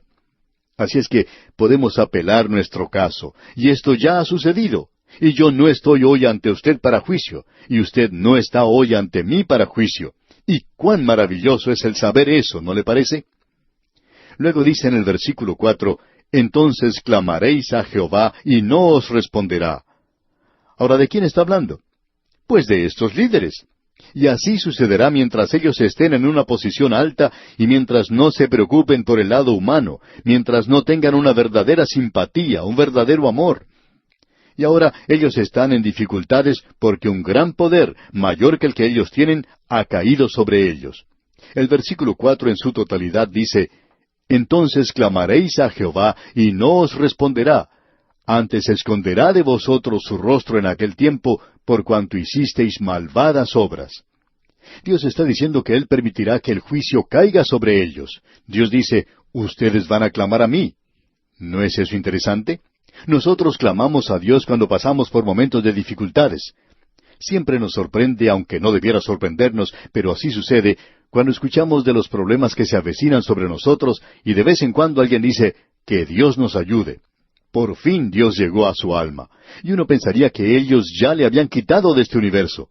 Así es que podemos apelar nuestro caso, y esto ya ha sucedido, y yo no estoy hoy ante usted para juicio, y usted no está hoy ante mí para juicio. Y cuán maravilloso es el saber eso, ¿no le parece? Luego dice en el versículo 4, «Entonces clamaréis a Jehová, y no os responderá». Ahora, ¿de quién está hablando? Pues de estos líderes. Y así sucederá mientras ellos estén en una posición alta y mientras no se preocupen por el lado humano, mientras no tengan una verdadera simpatía, un verdadero amor. Y ahora ellos están en dificultades porque un gran poder, mayor que el que ellos tienen, ha caído sobre ellos. El versículo 4 en su totalidad dice, «Entonces clamaréis a Jehová, y no os responderá. Antes esconderá de vosotros su rostro en aquel tiempo, por cuanto hicisteis malvadas obras». Dios está diciendo que Él permitirá que el juicio caiga sobre ellos. Dios dice, «Ustedes van a clamar a mí». ¿No es eso interesante? Nosotros clamamos a Dios cuando pasamos por momentos de dificultades. Siempre nos sorprende, aunque no debiera sorprendernos, pero así sucede, cuando escuchamos de los problemas que se avecinan sobre nosotros y de vez en cuando alguien dice, «Que Dios nos ayude». Por fin Dios llegó a su alma, y uno pensaría que ellos ya le habían quitado de este universo.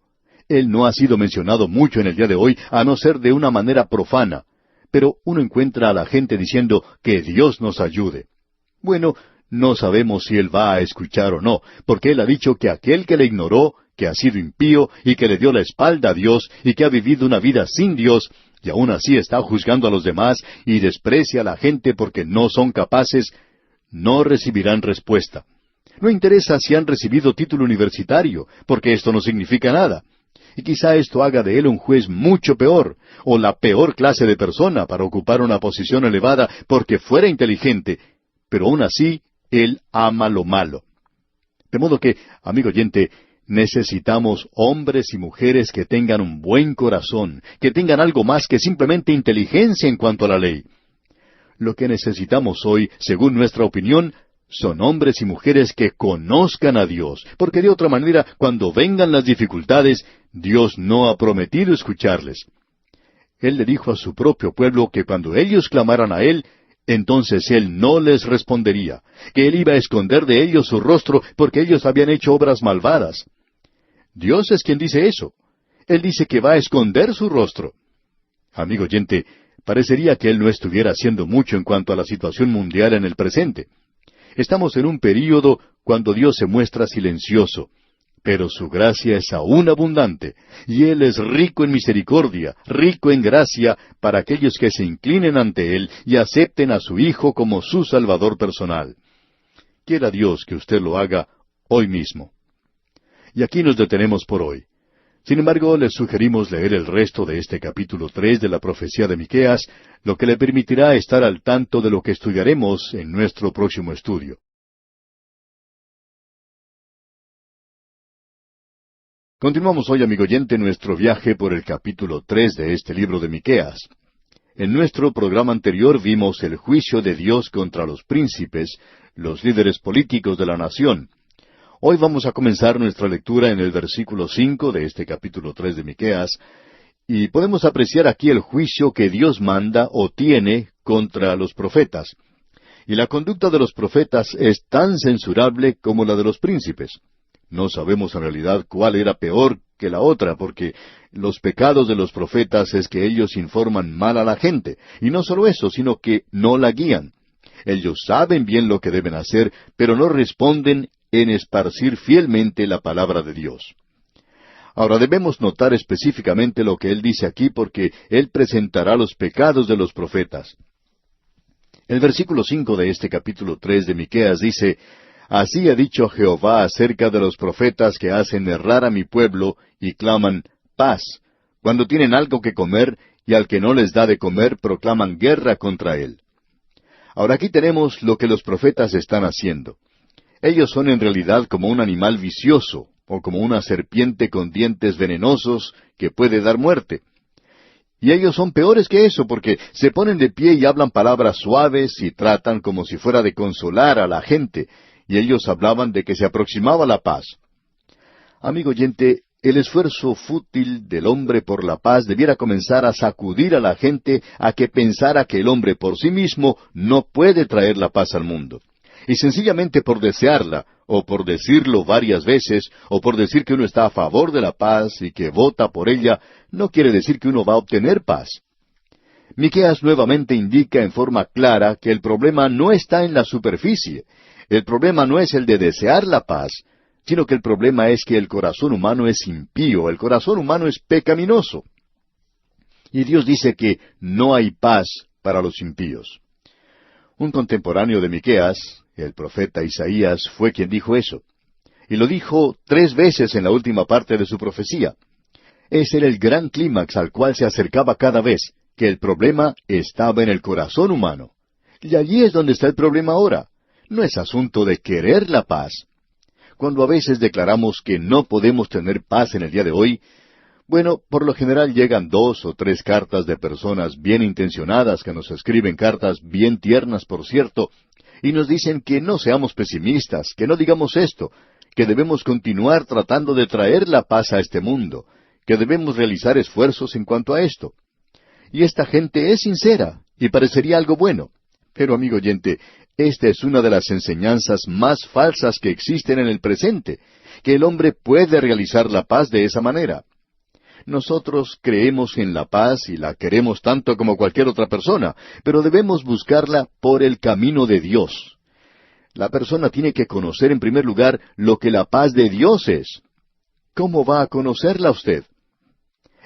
Él no ha sido mencionado mucho en el día de hoy, a no ser de una manera profana, pero uno encuentra a la gente diciendo, «Que Dios nos ayude». Bueno, no sabemos si Él va a escuchar o no, porque Él ha dicho que aquel que le ignoró, que ha sido impío y que le dio la espalda a Dios y que ha vivido una vida sin Dios, y aún así está juzgando a los demás y desprecia a la gente porque no son capaces, no recibirán respuesta. No interesa si han recibido título universitario, porque esto no significa nada. Y quizá esto haga de él un juez mucho peor, o la peor clase de persona para ocupar una posición elevada porque fuera inteligente, pero aún así él ama lo malo. De modo que, amigo oyente, necesitamos hombres y mujeres que tengan un buen corazón, que tengan algo más que simplemente inteligencia en cuanto a la ley. Lo que necesitamos hoy, según nuestra opinión, son hombres y mujeres que conozcan a Dios, porque de otra manera, cuando vengan las dificultades, Dios no ha prometido escucharles. Él le dijo a su propio pueblo que cuando ellos clamaran a Él, entonces Él no les respondería, que Él iba a esconder de ellos su rostro porque ellos habían hecho obras malvadas. Dios es quien dice eso. Él dice que va a esconder su rostro. Amigo oyente, parecería que Él no estuviera haciendo mucho en cuanto a la situación mundial en el presente. Estamos en un período cuando Dios se muestra silencioso, pero su gracia es aún abundante, y Él es rico en misericordia, rico en gracia para aquellos que se inclinen ante Él y acepten a su Hijo como su Salvador personal. Quiera Dios que usted lo haga hoy mismo. Y aquí nos detenemos por hoy. Sin embargo, les sugerimos leer el resto de este capítulo 3 de la profecía de Miqueas, lo que le permitirá estar al tanto de lo que estudiaremos en nuestro próximo estudio. Continuamos hoy, amigo oyente, nuestro viaje por el capítulo 3 de este libro de Miqueas. En nuestro programa anterior vimos el juicio de Dios contra los príncipes, los líderes políticos de la nación. Hoy vamos a comenzar nuestra lectura en el versículo 5 de este capítulo 3 de Miqueas, y podemos apreciar aquí el juicio que Dios manda o tiene contra los profetas. Y la conducta de los profetas es tan censurable como la de los príncipes. No sabemos en realidad cuál era peor que la otra, porque los pecados de los profetas es que ellos informan mal a la gente, y no solo eso, sino que no la guían. Ellos saben bien lo que deben hacer, pero no responden en esparcir fielmente la palabra de Dios. Ahora debemos notar específicamente lo que Él dice aquí, porque Él presentará los pecados de los profetas. El versículo 5 de este capítulo 3 de Miqueas dice: Así ha dicho Jehová acerca de los profetas que hacen errar a mi pueblo y claman paz, cuando tienen algo que comer, y al que no les da de comer proclaman guerra contra él. Ahora aquí tenemos lo que los profetas están haciendo. Ellos son en realidad como un animal vicioso, o como una serpiente con dientes venenosos que puede dar muerte. Y ellos son peores que eso, porque se ponen de pie y hablan palabras suaves y tratan como si fuera de consolar a la gente, y ellos hablaban de que se aproximaba la paz. Amigo oyente, el esfuerzo fútil del hombre por la paz debiera comenzar a sacudir a la gente a que pensara que el hombre por sí mismo no puede traer la paz al mundo. Y sencillamente por desearla, o por decirlo varias veces, o por decir que uno está a favor de la paz y que vota por ella, no quiere decir que uno va a obtener paz. Miqueas nuevamente indica en forma clara que el problema no está en la superficie. El problema no es el de desear la paz, sino que el problema es que el corazón humano es impío, el corazón humano es pecaminoso. Y Dios dice que no hay paz para los impíos. Un contemporáneo de Miqueas, el profeta Isaías, fue quien dijo eso. Y lo dijo 3 veces en la última parte de su profecía. Ese era el gran clímax al cual se acercaba cada vez, que el problema estaba en el corazón humano. Y allí es donde está el problema ahora. No es asunto de querer la paz. Cuando a veces declaramos que no podemos tener paz en el día de hoy, bueno, por lo general llegan 2 o 3 cartas de personas bien intencionadas que nos escriben cartas bien tiernas, por cierto, y nos dicen que no seamos pesimistas, que no digamos esto, que debemos continuar tratando de traer la paz a este mundo, que debemos realizar esfuerzos en cuanto a esto. Y esta gente es sincera, y parecería algo bueno. Pero, amigo oyente, esta es una de las enseñanzas más falsas que existen en el presente, que el hombre puede realizar la paz de esa manera. Nosotros creemos en la paz y la queremos tanto como cualquier otra persona, pero debemos buscarla por el camino de Dios. La persona tiene que conocer en primer lugar lo que la paz de Dios es. ¿Cómo va a conocerla usted?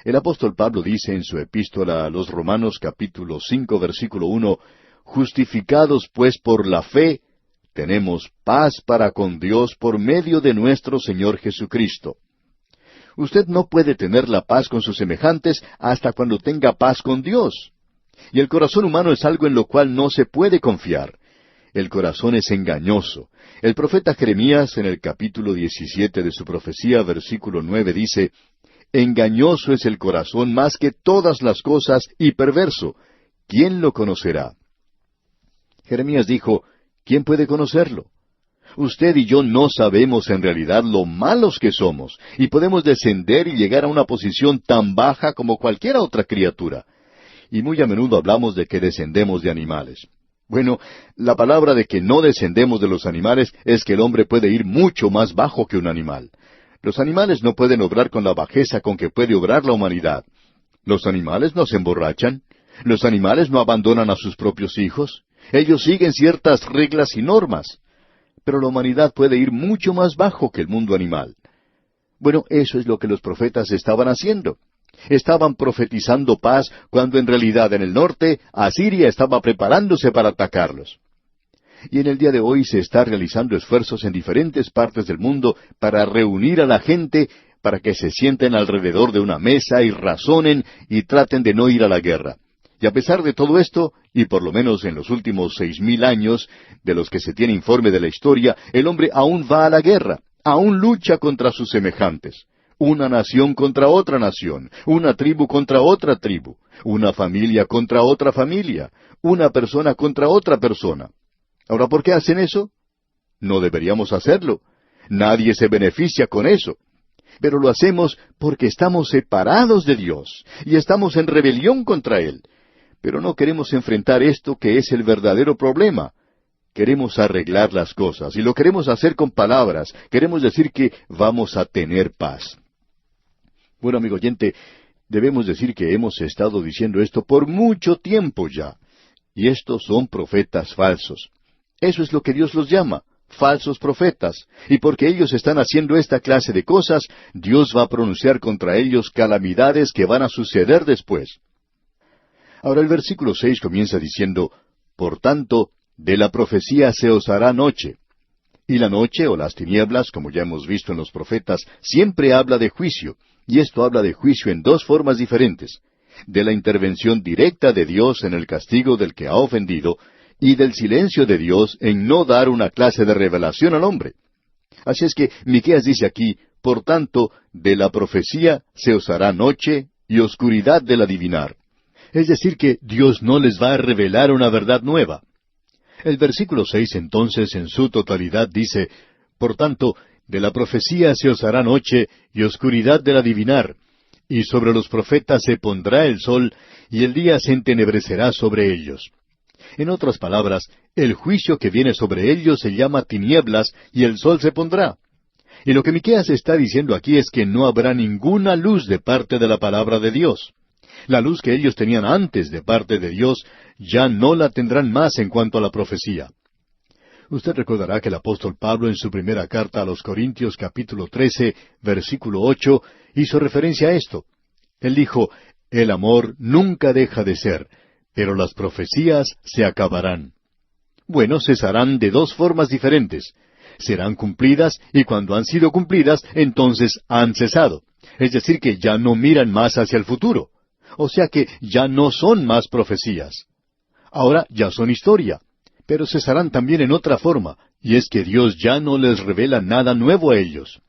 El apóstol Pablo dice en su epístola a los Romanos capítulo 5 versículo 1, justificados pues por la fe, tenemos paz para con Dios por medio de nuestro Señor Jesucristo. Usted no puede tener la paz con sus semejantes hasta cuando tenga paz con Dios. Y el corazón humano es algo en lo cual no se puede confiar. El corazón es engañoso. El profeta Jeremías, en el capítulo 17 de su profecía, versículo 9, dice, engañoso es el corazón más que todas las cosas y perverso. ¿Quién lo conocerá? Jeremías dijo, ¿quién puede conocerlo? Usted y yo no sabemos en realidad lo malos que somos, y podemos descender y llegar a una posición tan baja como cualquier otra criatura. Y muy a menudo hablamos de que descendemos de animales. Bueno, la palabra de que no descendemos de los animales es que el hombre puede ir mucho más bajo que un animal. Los animales no pueden obrar con la bajeza con que puede obrar la humanidad. Los animales no se emborrachan. Los animales no abandonan a sus propios hijos. Ellos siguen ciertas reglas y normas. Pero la humanidad puede ir mucho más bajo que el mundo animal. Bueno, eso es lo que los profetas estaban haciendo. Estaban profetizando paz cuando en realidad en el norte Asiria estaba preparándose para atacarlos. Y en el día de hoy se está realizando esfuerzos en diferentes partes del mundo para reunir a la gente para que se sienten alrededor de una mesa y razonen y traten de no ir a la guerra. Y a pesar de todo esto, y por lo menos en los últimos 6,000 años, de los que se tiene informe de la historia, el hombre aún va a la guerra, aún lucha contra sus semejantes. Una nación contra otra nación, una tribu contra otra tribu, una familia contra otra familia, una persona contra otra persona. Ahora, ¿por qué hacen eso? No deberíamos hacerlo. Nadie se beneficia con eso. Pero lo hacemos porque estamos separados de Dios y estamos en rebelión contra Él. Pero no queremos enfrentar esto que es el verdadero problema. Queremos arreglar las cosas y lo queremos hacer con palabras. Queremos decir que vamos a tener paz. Bueno, amigo oyente, debemos decir que hemos estado diciendo esto por mucho tiempo ya. Y estos son profetas falsos. Eso es lo que Dios los llama, falsos profetas. Y porque ellos están haciendo esta clase de cosas, Dios va a pronunciar contra ellos calamidades que van a suceder después. Ahora el versículo 6 comienza diciendo, por tanto, de la profecía se os hará noche. Y la noche o las tinieblas, como ya hemos visto en los profetas, siempre habla de juicio. Y esto habla de juicio en dos formas diferentes. De la intervención directa de Dios en el castigo del que ha ofendido, y del silencio de Dios en no dar una clase de revelación al hombre. Así es que Miqueas dice aquí, por tanto, de la profecía se os hará noche y oscuridad del adivinar. Es decir que Dios no les va a revelar una verdad nueva. El versículo 6 entonces en su totalidad dice, por tanto, de la profecía se os hará noche y oscuridad del adivinar, y sobre los profetas se pondrá el sol, y el día se entenebrecerá sobre ellos. En otras palabras, el juicio que viene sobre ellos se llama tinieblas, y el sol se pondrá. Y lo que Miqueas está diciendo aquí es que no habrá ninguna luz de parte de la palabra de Dios. La luz que ellos tenían antes de parte de Dios, ya no la tendrán más en cuanto a la profecía. Usted recordará que el apóstol Pablo en su primera carta a los Corintios capítulo 13, versículo 8, hizo referencia a esto. Él dijo, el amor nunca deja de ser, pero las profecías se acabarán. Bueno, cesarán de dos formas diferentes. Serán cumplidas y cuando han sido cumplidas, entonces han cesado. Es decir, que ya no miran más hacia el futuro. O sea que ya no son más profecías. Ahora ya son historia. Pero cesarán también en otra forma, y es que Dios ya no les revela nada nuevo a ellos.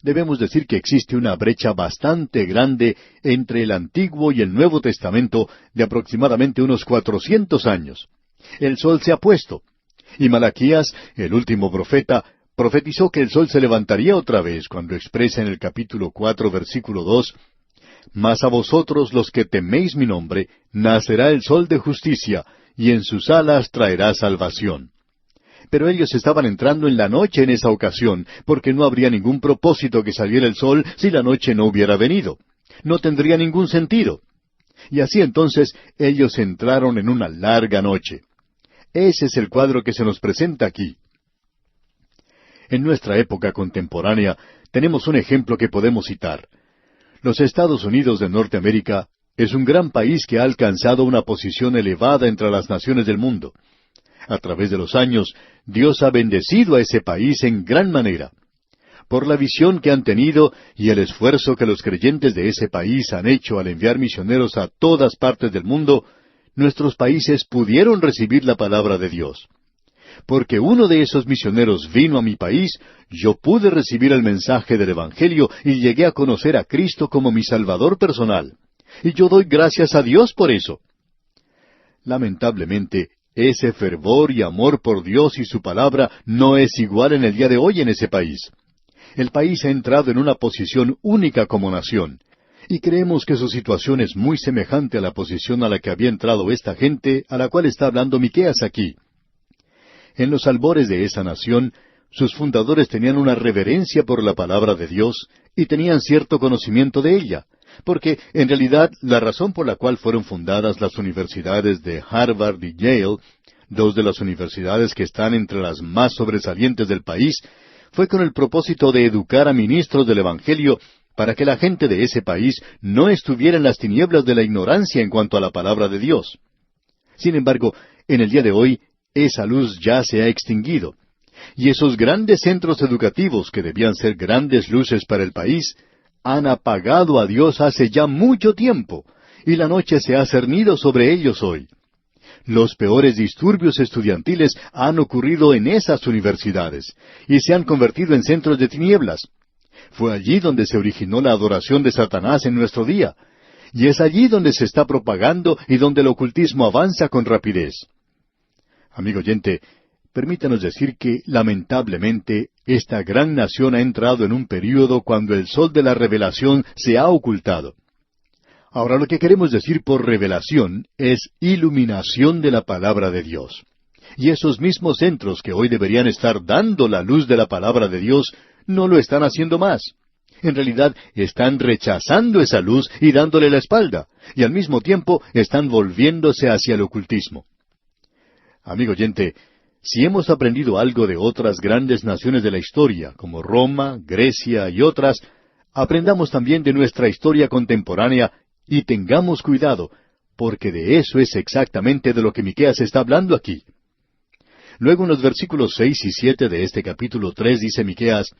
Debemos decir que existe una brecha bastante grande entre el Antiguo y el Nuevo Testamento de aproximadamente unos 400 años. El sol se ha puesto. Y Malaquías, el último profeta, profetizó que el sol se levantaría otra vez cuando expresa en el capítulo 4, versículo 2, mas a vosotros los que teméis mi nombre, nacerá el sol de justicia, y en sus alas traerá salvación. Pero ellos estaban entrando en la noche en esa ocasión, porque no habría ningún propósito que saliera el sol si la noche no hubiera venido. No tendría ningún sentido. Y así entonces ellos entraron en una larga noche. Ese es el cuadro que se nos presenta aquí. En nuestra época contemporánea tenemos un ejemplo que podemos citar. Los Estados Unidos de Norteamérica es un gran país que ha alcanzado una posición elevada entre las naciones del mundo. A través de los años, Dios ha bendecido a ese país en gran manera. Por la visión que han tenido y el esfuerzo que los creyentes de ese país han hecho al enviar misioneros a todas partes del mundo, nuestros países pudieron recibir la palabra de Dios. Porque uno de esos misioneros vino a mi país, yo pude recibir el mensaje del Evangelio y llegué a conocer a Cristo como mi Salvador personal. Y yo doy gracias a Dios por eso. Lamentablemente, ese fervor y amor por Dios y su palabra no es igual en el día de hoy en ese país. El país ha entrado en una posición única como nación, y creemos que su situación es muy semejante a la posición a la que había entrado esta gente a la cual está hablando Miqueas aquí. En los albores de esa nación, sus fundadores tenían una reverencia por la palabra de Dios y tenían cierto conocimiento de ella, porque en realidad la razón por la cual fueron fundadas las universidades de Harvard y Yale, dos de las universidades que están entre las más sobresalientes del país, fue con el propósito de educar a ministros del Evangelio para que la gente de ese país no estuviera en las tinieblas de la ignorancia en cuanto a la palabra de Dios. Sin embargo, en el día de hoy, esa luz ya se ha extinguido, y esos grandes centros educativos que debían ser grandes luces para el país, han apagado a Dios hace ya mucho tiempo, y la noche se ha cernido sobre ellos hoy. Los peores disturbios estudiantiles han ocurrido en esas universidades, y se han convertido en centros de tinieblas. Fue allí donde se originó la adoración de Satanás en nuestro día, y es allí donde se está propagando y donde el ocultismo avanza con rapidez. Amigo oyente, permítanos decir que, lamentablemente, esta gran nación ha entrado en un período cuando el sol de la revelación se ha ocultado. Ahora, lo que queremos decir por revelación es iluminación de la palabra de Dios. Y esos mismos centros que hoy deberían estar dando la luz de la palabra de Dios, no lo están haciendo más. En realidad, están rechazando esa luz y dándole la espalda, y al mismo tiempo están volviéndose hacia el ocultismo. Amigo oyente, si hemos aprendido algo de otras grandes naciones de la historia, como Roma, Grecia y otras, aprendamos también de nuestra historia contemporánea y tengamos cuidado, porque de eso es exactamente de lo que Miqueas está hablando aquí. Luego en los versículos 6 y 7 de este capítulo 3 dice Miqueas: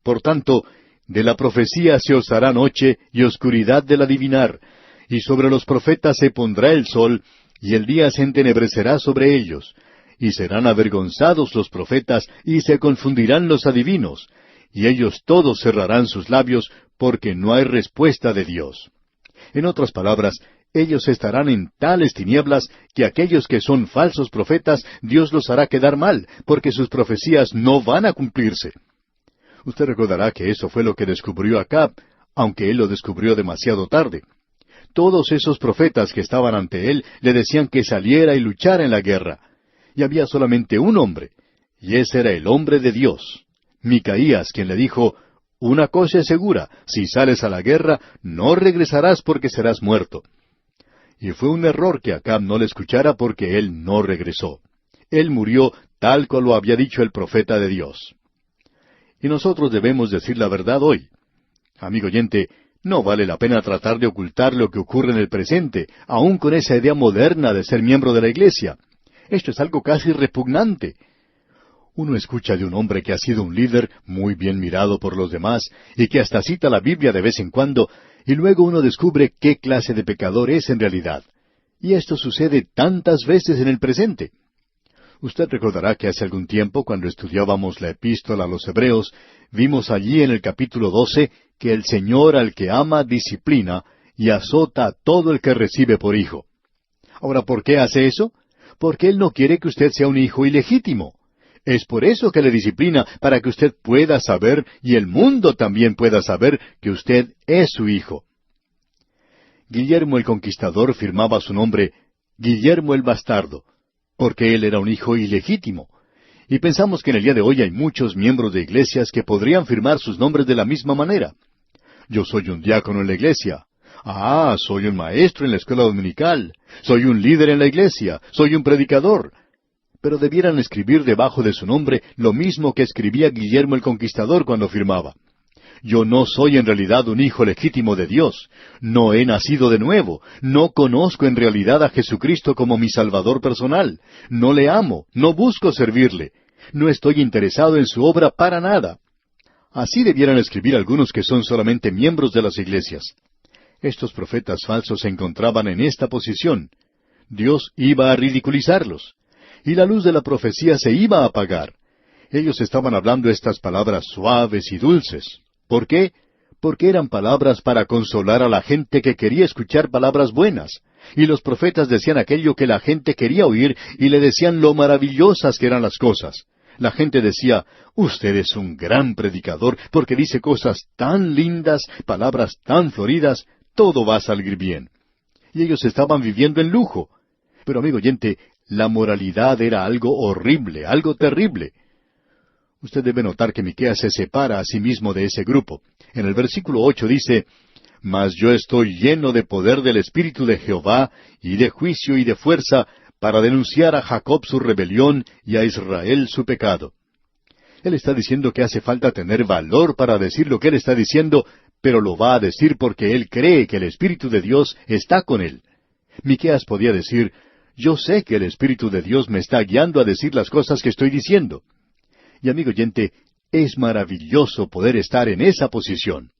Por tanto, de la profecía se os hará noche y oscuridad del adivinar, y sobre los profetas se pondrá el sol, y el día se entenebrecerá sobre ellos, y serán avergonzados los profetas, y se confundirán los adivinos, y ellos todos cerrarán sus labios, porque no hay respuesta de Dios. En otras palabras, ellos estarán en tales tinieblas que aquellos que son falsos profetas, Dios los hará quedar mal, porque sus profecías no van a cumplirse. Usted recordará que eso fue lo que descubrió Acab, aunque él lo descubrió demasiado tarde. Todos esos profetas que estaban ante él le decían que saliera y luchara en la guerra. Y había solamente un hombre, y ese era el hombre de Dios, Micaías, quien le dijo: Una cosa es segura, si sales a la guerra, no regresarás porque serás muerto. Y fue un error que Acab no le escuchara porque él no regresó. Él murió tal como lo había dicho el profeta de Dios. Y nosotros debemos decir la verdad hoy. Amigo oyente, no vale la pena tratar de ocultar lo que ocurre en el presente, aun con esa idea moderna de ser miembro de la iglesia. Esto es algo casi repugnante. Uno escucha de un hombre que ha sido un líder muy bien mirado por los demás y que hasta cita la Biblia de vez en cuando, y luego uno descubre qué clase de pecador es en realidad. Y esto sucede tantas veces en el presente. Usted recordará que hace algún tiempo, cuando estudiábamos la epístola a los Hebreos, vimos allí en el capítulo 12 que el Señor al que ama disciplina y azota a todo el que recibe por hijo. Ahora, ¿por qué hace eso? Porque Él no quiere que usted sea un hijo ilegítimo. Es por eso que le disciplina, para que usted pueda saber, y el mundo también pueda saber, que usted es su hijo. Guillermo el Conquistador firmaba su nombre Guillermo el Bastardo, porque él era un hijo ilegítimo. Y pensamos que en el día de hoy hay muchos miembros de iglesias que podrían firmar sus nombres de la misma manera. Yo soy un diácono en la iglesia. Ah, soy un maestro en la escuela dominical. Soy un líder en la iglesia. Soy un predicador. Pero debieran escribir debajo de su nombre lo mismo que escribía Guillermo el Conquistador cuando firmaba: Yo no soy en realidad un hijo legítimo de Dios. No he nacido de nuevo. No conozco en realidad a Jesucristo como mi Salvador personal. No le amo. No busco servirle. No estoy interesado en su obra para nada. Así debieran escribir algunos que son solamente miembros de las iglesias. Estos profetas falsos se encontraban en esta posición. Dios iba a ridiculizarlos. Y la luz de la profecía se iba a apagar. Ellos estaban hablando estas palabras suaves y dulces. ¿Por qué? Porque eran palabras para consolar a la gente que quería escuchar palabras buenas. Y los profetas decían aquello que la gente quería oír y le decían lo maravillosas que eran las cosas. La gente decía, usted es un gran predicador porque dice cosas tan lindas, palabras tan floridas, todo va a salir bien. Y ellos estaban viviendo en lujo. Pero amigo oyente, la moralidad era algo horrible, algo terrible. Usted debe notar que Miqueas se separa a sí mismo de ese grupo. En el versículo 8 dice, Mas yo estoy lleno de poder del Espíritu de Jehová, y de juicio y de fuerza, para denunciar a Jacob su rebelión y a Israel su pecado. Él está diciendo que hace falta tener valor para decir lo que él está diciendo, pero lo va a decir porque él cree que el Espíritu de Dios está con él. Miqueas podía decir, yo sé que el Espíritu de Dios me está guiando a decir las cosas que estoy diciendo. Y amigo oyente, es maravilloso poder estar en esa posición.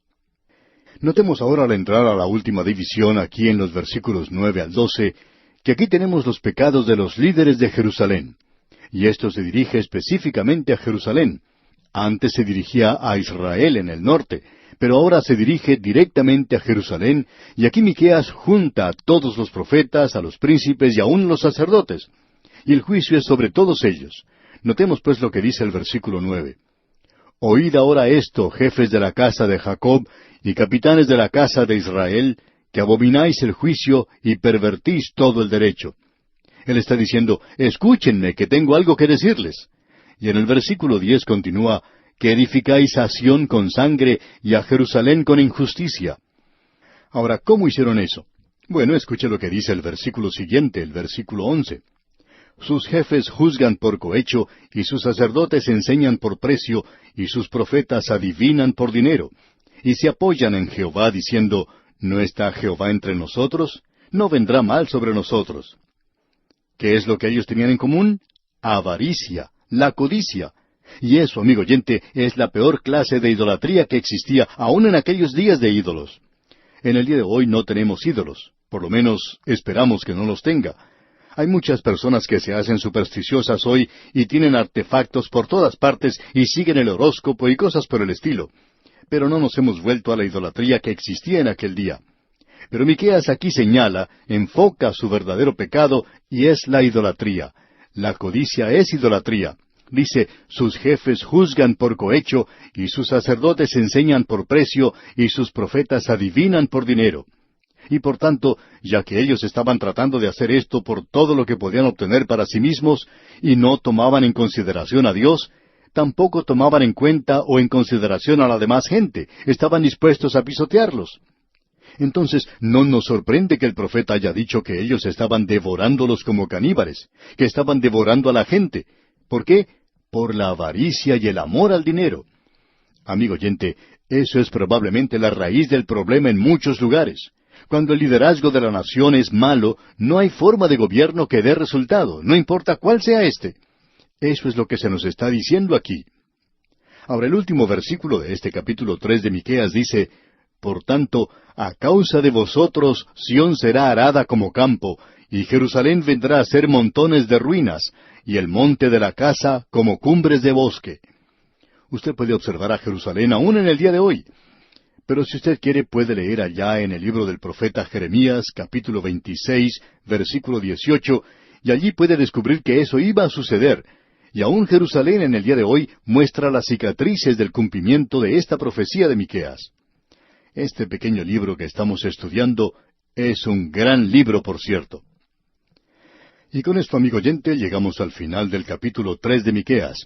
Notemos ahora al entrar a la última división aquí en los versículos 9 al 12, que aquí tenemos los pecados de los líderes de Jerusalén. Y esto se dirige específicamente a Jerusalén. Antes se dirigía a Israel en el norte, pero ahora se dirige directamente a Jerusalén, y aquí Miqueas junta a todos los profetas, a los príncipes y aún los sacerdotes. Y el juicio es sobre todos ellos. Notemos pues lo que dice el versículo 9. Oíd ahora esto, jefes de la casa de Jacob y capitanes de la casa de Israel, que abomináis el juicio y pervertís todo el derecho. Él está diciendo, escúchenme, que tengo algo que decirles. Y en el versículo 10 continúa, que edificáis a Sión con sangre y a Jerusalén con injusticia. Ahora, ¿cómo hicieron eso? Bueno, escuche lo que dice el versículo siguiente, el versículo 11. Sus jefes juzgan por cohecho, y sus sacerdotes enseñan por precio, y sus profetas adivinan por dinero. Y se apoyan en Jehová, diciendo, ¿no está Jehová entre nosotros? No vendrá mal sobre nosotros. ¿Qué es lo que ellos tenían en común? Avaricia, la codicia. Y eso, amigo oyente, es la peor clase de idolatría que existía, aún en aquellos días de ídolos. En el día de hoy no tenemos ídolos, por lo menos esperamos que no los tenga. Hay muchas personas que se hacen supersticiosas hoy y tienen artefactos por todas partes y siguen el horóscopo y cosas por el estilo. Pero no nos hemos vuelto a la idolatría que existía en aquel día. Pero Miqueas aquí señala, enfoca su verdadero pecado y es la idolatría. La codicia es idolatría. Dice, sus jefes juzgan por cohecho y sus sacerdotes enseñan por precio y sus profetas adivinan por dinero. Y por tanto, ya que ellos estaban tratando de hacer esto por todo lo que podían obtener para sí mismos y no tomaban en consideración a Dios, tampoco tomaban en cuenta o en consideración a la demás gente, estaban dispuestos a pisotearlos. Entonces, no nos sorprende que el profeta haya dicho que ellos estaban devorándolos como caníbales, que estaban devorando a la gente. ¿Por qué? Por la avaricia y el amor al dinero. Amigo oyente, eso es probablemente la raíz del problema en muchos lugares. Cuando el liderazgo de la nación es malo, no hay forma de gobierno que dé resultado, no importa cuál sea éste. Eso es lo que se nos está diciendo aquí. Ahora, el último versículo de este capítulo 3 de Miqueas dice, Por tanto, a causa de vosotros, Sión será arada como campo, y Jerusalén vendrá a ser montones de ruinas, y el monte de la casa como cumbres de bosque. Usted puede observar a Jerusalén aún en el día de hoy. Pero si usted quiere, puede leer allá en el libro del profeta Jeremías, capítulo 26, versículo 18, y allí puede descubrir que eso iba a suceder. Y aún Jerusalén en el día de hoy muestra las cicatrices del cumplimiento de esta profecía de Miqueas. Este pequeño libro que estamos estudiando es un gran libro, por cierto. Y con esto, amigo oyente, llegamos al final del capítulo 3 de Miqueas.